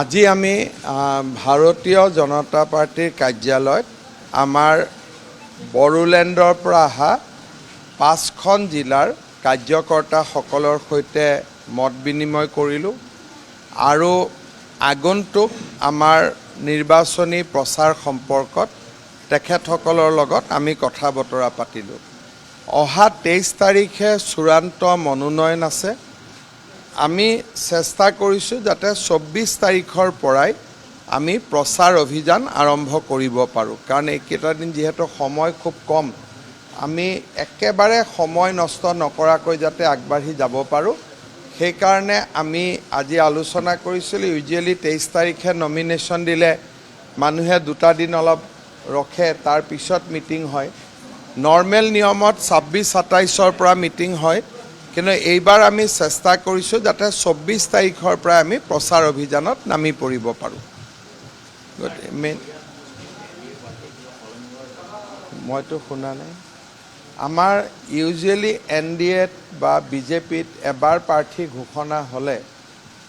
আজি আমি ভাৰতীয় জনতা পাৰ্টিৰ কাৰ্যালয়ত আমাৰ বড়োলেণ্ডৰ পৰা অহা 5খন জিলাৰ কাৰ্যকৰ্তাসকলৰ সৈতে মত বিনিময় কৰিলোঁ আৰু আগন্তুক আমাৰ নিৰ্বাচনী প্ৰচাৰ সম্পৰ্কত তেখেতসকলৰ লগত আমি কথা বতৰা পাতিলোঁ। অহা 23 তাৰিখে চূড়ান্ত মনোনয়ন আছে। আমি চেষ্টা কৰিছোঁ যাতে 24 তাৰিখৰ পৰাই আমি প্ৰচাৰ অভিযান আৰম্ভ কৰিব পাৰোঁ, কাৰণ এইকেইটা দিন যিহেতু সময় খুব কম, আমি একেবাৰে সময় নষ্ট নকৰাকৈ যাতে আগবাঢ়ি যাব পাৰোঁ, সেইকাৰণে আমি আজি আলোচনা কৰিছিলোঁ। ইউজুৱেলি 23 তাৰিখে নমিনেশ্যন দিলে মানুহে 2টা দিন অলপ ৰখে, তাৰপিছত মিটিং হয়। নৰ্মেল নিয়মত 26-27ৰ পৰা মিটিং হয়, কিন্তু এইবাৰ আমি চেষ্টা কৰিছোঁ যাতে 24 তাৰিখৰ পৰা আমি প্ৰচাৰ অভিযানত নামি পৰিব পাৰোঁ। মইতো শুনা নাই। আমাৰ ইউজুৱেলি NDAত বা BJPত এবাৰ প্ৰাৰ্থী ঘোষণা হ'লে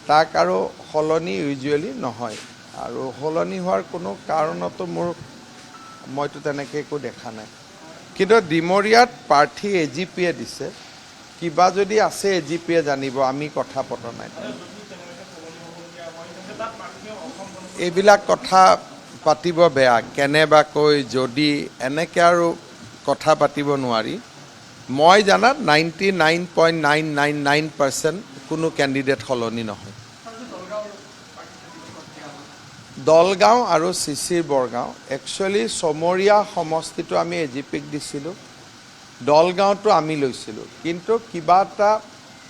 তাক আৰু সলনি ইউজুৱেলি নহয়, আৰু সলনি হোৱাৰ কোনো কাৰণতো মইতো তেনেকৈ একো দেখা নাই। কিন্তু ডিমৰীয়াত প্ৰাৰ্থী AGPয়ে দিছে, কিবা যদি আছে AGPয়ে জানিব, আমি কথা পতা নাই। এইবিলাক কথা পাতিব বেয়া, কেনেবাকৈ যদি এনেকৈ আৰু কথা পাতিব নোৱাৰি। মই জানাত 99.999% কোনো কেণ্ডিডেট সলনি নহয়। দলগাঁও আৰু চিচিৰ বৰগাঁও, একচুৱেলি চমৰীয়া সমষ্টিটো আমি AGPক দিছিলোঁ, দলগাঁওটো আমি লৈছিলোঁ, কিন্তু কিবা এটা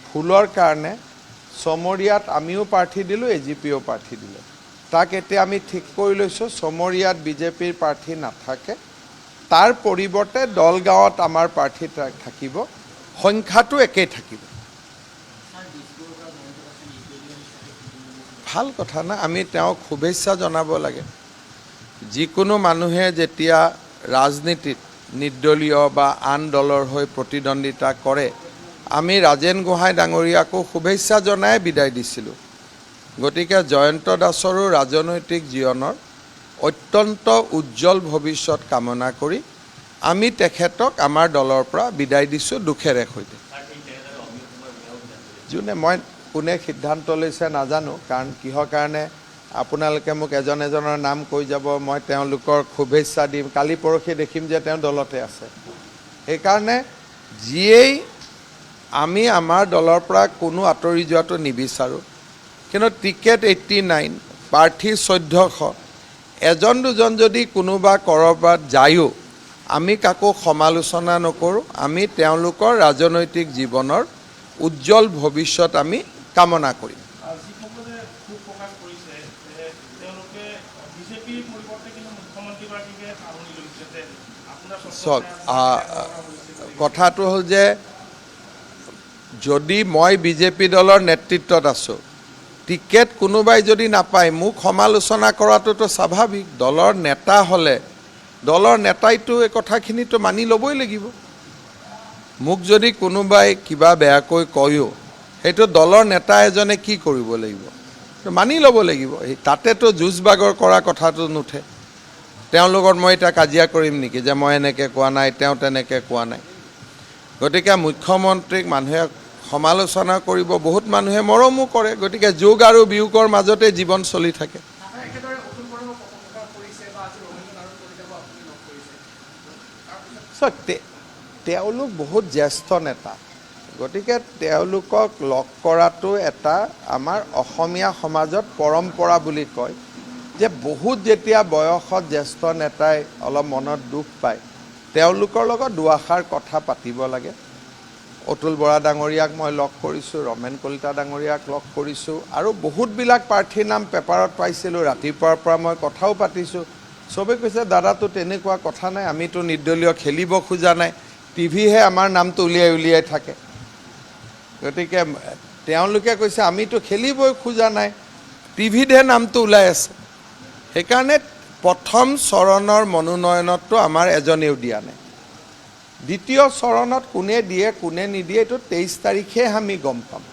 ভুলৰ কাৰণে চমৰীয়াত আমিও প্ৰাৰ্থী দিলোঁ, AGPয়েও প্ৰাৰ্থী দিলে। তাক এতিয়া আমি ঠিক কৰি লৈছোঁ, চমৰীয়াত BJPৰ প্ৰাৰ্থী নাথাকে, তাৰ পৰিৱৰ্তে দলগাঁৱত আমাৰ প্ৰাৰ্থী থাকিব, সংখ্যাটো একেই থাকিব। ভাল কথা না, আমি তেওঁক শুভেচ্ছা জনাব লাগে। যিকোনো মানুহে যেতিয়া ৰাজনীতিত নিৰ্দলীয় বা আন দলৰ হৈ প্ৰতিদ্বন্দ্বিতা কৰে, আমি ৰাজেন গোহাঁই ডাঙৰীয়াকো শুভেচ্ছা জনাই বিদায় দিছিলোঁ। গতিকে জয়ন্ত দাসৰো ৰাজনৈতিক জীৱনৰ অত্যন্ত উজ্জ্বল ভৱিষ্যত কামনা কৰি আমি তেখেতক আমাৰ দলৰ পৰা বিদায় দিছোঁ দুখেৰে সৈতে। যোনে মই কোনে সিদ্ধান্ত লৈছে নাজানো, কাৰণ কিহৰ কাৰণে আপোনালোকে মোক এজন এজনৰ নাম কৈ যাব, মই তেওঁলোকৰ শুভেচ্ছা দিম, কালি পৰহি দেখিম যে তেওঁ দলতে আছে। সেইকাৰণে যিয়েই আমি আমাৰ দলৰ পৰা কোনো আঁতৰি যোৱাটো নিবিচাৰোঁ, কিন্তু টিকেট 89, প্ৰাৰ্থী 1400, এজন দুজন যদি কোনোবা ক'ৰবাত যায়ো আমি কাকো সমালোচনা নকৰোঁ। আমি তেওঁলোকৰ ৰাজনৈতিক জীৱনৰ উজ্জ্বল ভৱিষ্যত আমি কামনা কৰিম। চাওক, কথাটো হ'ল যে যদি মই BJP দলৰ নেতৃত্বত আছোঁ, টিকেট কোনোবাই যদি নাপায়, মোক সমালোচনা কৰাটোতো স্বাভাৱিক। দলৰ নেতা হ'লে দলৰ নেতাইতো এই কথাখিনিতো মানি ল'বই লাগিব। মোক যদি কোনোবাই কিবা বেয়াকৈ কয়ও, সেইটো দলৰ নেতা এজনে কি কৰিব লাগিব, মানি ল'ব লাগিব। তাতেতো যুঁজ বাগৰ কৰা কথাটো নুঠে। তেওঁৰ লগত মই এতিয়া কাজিয়া কৰিম নেকি যে মই এনেকৈ কোৱা নাই, তেওঁ তেনেকৈ কোৱা নাই। গতিকে মুখ্যমন্ত্ৰীক মানুহে সমালোচনা কৰিব, বহুত মানুহে মৰমো কৰে। গতিকে যোগ আৰু বিয়োগৰ মাজতে জীৱন চলি থাকে। তেওঁলোক বহুত জ্যেষ্ঠ নেতা, গতিকে তেওঁলোকক লগ কৰাটো এটা আমাৰ অসমীয়া সমাজত পৰম্পৰা বুলি কয়, যে বহুত যেতিয়া বয়সত জ্যেষ্ঠ নেতাই অলপ মনত দুখ পায়, তেওঁলোকৰ লগত দুআষাৰ কথা পাতিব লাগে। অতুল বৰা ডাঙৰীয়াক মই লগ কৰিছোঁ, ৰমেন কলিতা ডাঙৰীয়াক লগ কৰিছোঁ, আৰু বহুতবিলাক প্ৰাৰ্থীৰ নাম পেপাৰত পাইছিলোঁ। ৰাতিপুৱাৰ পৰা মই কথাও পাতিছোঁ। চবে কৈছে দাদাতো তেনেকুৱা কথা নাই, আমিতো নিৰ্দলীয় খেলিব খোজা নাই, টিভিহে আমাৰ নামটো উলিয়াই থাকে। গতিকে তেওঁলোকে কৈছে আমিতো খেলিবই খোজা নাই, টিভিতহে নামটো ওলাই আছে। সেইকাৰণে প্ৰথম চৰণৰ মনোনয়নততো আমাৰ এজনেও দিয়া নাই। দ্বিতীয় চৰণত কোনে দিয়ে কোনে নিদিয়ে এইটো 23 তাৰিখে আমি গম পাম।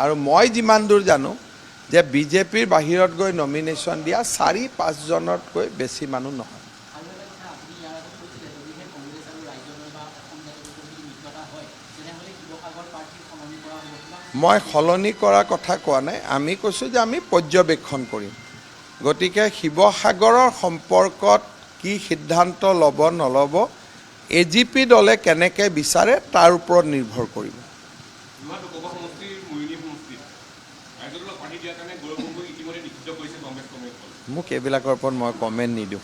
আৰু মই যিমান দূৰ জানো, যে বিজেপিৰ বাহিৰত গৈ নমিনেশ্যন দিয়া 4-5 জনতকৈ বেছি মানুহ নহয়। মই সলনি কৰাৰ কথা কোৱা নাই, আমি কৈছোঁ যে আমি পৰ্যবেক্ষণ কৰিম। গতিকে শিৱসাগৰৰ সম্পৰ্কত কি সিদ্ধান্ত ল'ব নল'ব AGP দলে কেনেকৈ বিচাৰে তাৰ ওপৰত নিৰ্ভৰ কৰিব। মোক এইবিলাকৰ ওপৰত মই কমেণ্ট নিদিওঁ।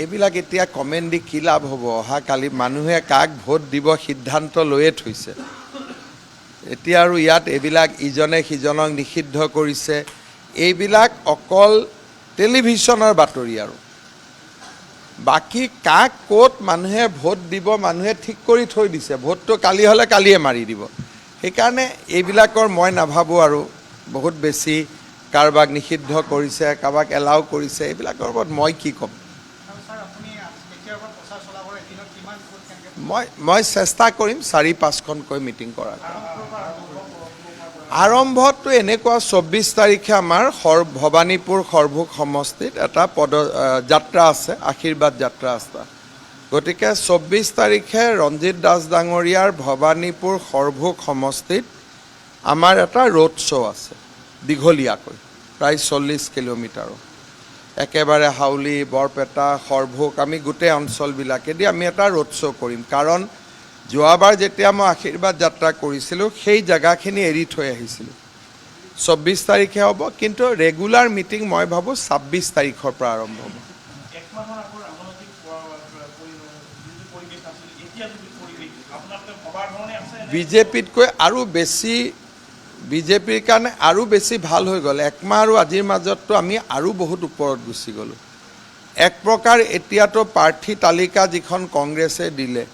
এইবিলাক এতিয়া কমেণ্ট দি কি লাভ হ'ব? অহাকালি মানুহে কাক ভোট দিব সিদ্ধান্ত লৈয়ে থৈছে। এতিয়া আৰু ইয়াত এইবিলাক ইজনে সিজনক নিষিদ্ধ কৰিছে, এইবিলাক অকল টেলিভিশ্যনৰ বাতৰি আৰু বাকী কাক ক'ত মানুহে ভোট দিব মানুহে ঠিক কৰি থৈ দিছে। ভোটটো কালি হ'লে কালিয়ে মাৰি দিব। সেইকাৰণে এইবিলাকৰ মই নাভাবোঁ আৰু বহুত বেছি কাৰোবাক নিষিদ্ধ কৰিছে, কাৰোবাক এলাউ কৰিছে, এইবিলাকৰ ওপৰত মই কি ক'ম। মই চেষ্টা কৰিম 4-5খনকৈ মিটিং কৰাৰ। আৰম্ভটো এনেকুৱা 24 তাৰিখে আমাৰ ভৱানীপুৰ সৰভোগ সমষ্টিত এটা যাত্ৰা আছে, আশীৰ্বাদ যাত্ৰা আছে। গতিকে 24 তাৰিখে ৰঞ্জিত দাস ডাঙৰীয়াৰ ভৱানীপুৰ সৰভোগ সমষ্টিত আমাৰ এটা ৰোড শ্ব' আছে দীঘলীয়াকৈ, প্ৰায় 40 কিলোমিটাৰ। একেবাৰে হাউলি, বৰপেটা, সৰভোগ আমি গোটেই অঞ্চলবিলাকেদি আমি এটা ৰোড শ্ব' কৰিম। কাৰণ যোৱাবাৰ যেতিয়া মই আশীৰ্বাদ যাত্ৰা কৰিছিলোঁ সেই জেগাখিনি এৰি থৈ আহিছিলোঁ। 24 তাৰিখে হ'ব, কিন্তু ৰেগুলাৰ মিটিং মই ভাবোঁ 26 তাৰিখৰ পৰা আৰম্ভ হ'ব। বিজেপিতকৈ আৰু বেছি, বিজেপিৰ কাৰণে আৰু বেছি ভাল হৈ গ'ল। একমাহ আৰু আজিৰ মাজততো আমি আৰু বহুত ওপৰত গুচি গ'লোঁ। এক প্ৰকাৰ এতিয়াতো প্ৰাৰ্থী তালিকা যিখন কংগ্ৰেছে দিলে,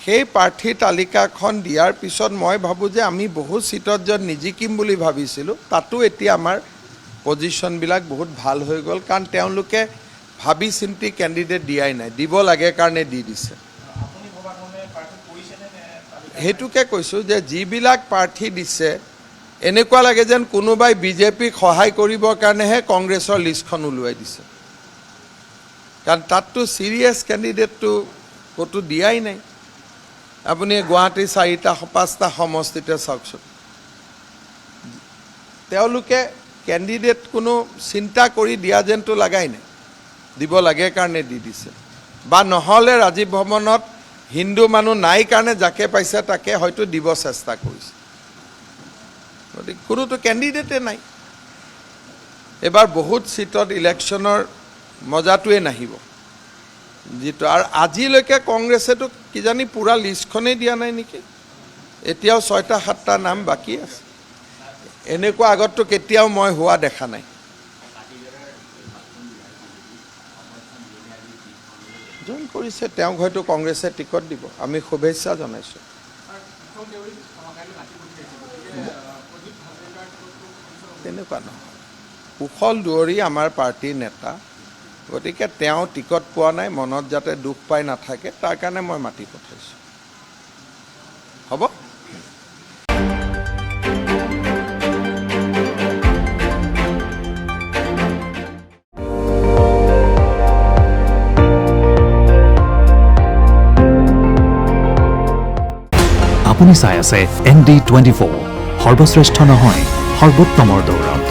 সেই প্ৰাৰ্থী তালিকাখন দিয়াৰ পিছত মই ভাবোঁ যে আমি বহুত চিটত য'ত নিজিকিম বুলি ভাবিছিলোঁ তাতো এতিয়া আমাৰ পজিশ্যনবিলাক বহুত ভাল হৈ গ'ল। কাৰণ তেওঁলোকে ভাবি চিন্তি কেণ্ডিডেট দিয়াই নাই, দিব লাগে কাৰণে দি দিছে। সেইটোকে কৈছোঁ যে যিবিলাক প্ৰাৰ্থী দিছে এনেকুৱা লাগে যেন কোনোবাই বিজেপিক সহায় কৰিবৰ কাৰণেহে কংগ্ৰেছৰ লিষ্টখন ওলোৱাই দিছে। কাৰণ তাততো চিৰিয়াছ কেণ্ডিডেটটো ক'তো দিয়াই নাই। আপুনি গুৱাহাটীৰ 4-5টা সমষ্টিতে চাওকচোন, তেওঁলোকে কেণ্ডিডেট কোনো চিন্তা কৰি দিয়া যেনটো লাগাই নাই, দিব লাগে কাৰণে দি দিছে। বা নহ'লে ৰাজীৱ ভৱনত হিন্দু মানুহ নাই কাৰণে যাকে পাইছে তাকে হয়তো দিব চেষ্টা কৰিছে। গতিকে কোনোতো কেণ্ডিডেটে নাই। এবাৰ বহুত চিটত ইলেকশ্যনৰ মজাটোৱে নাহিব যিটো। আৰু আজিলৈকে কংগ্ৰেছেতো কিজানি পূৰা লিষ্টখনেই দিয়া নাই নেকি, এতিয়াও 6টা-7টা নাম বাকী আছে। এনেকুৱা আগততো কেতিয়াও মই হোৱা দেখা নাই। যোন কৰিছে তেওঁক হয়তো কংগ্ৰেছে টিকট দিব, আমি শুভেচ্ছা জনাইছোঁ। তেনেকুৱা নহয়, কুশল দুৱৰী আমাৰ পাৰ্টীৰ নেতা, গতিকে তেওঁ টিকট পোৱা নাই, মনত যাতে দুখ পাই নাথাকে তাৰ কাৰণে মই মাতি পঠাইছোঁ। হ'ব। আপুনি চাই আছে ND24, সৰ্বশ্ৰেষ্ঠ নহয় সৰ্বোত্তমৰ দৌৰ।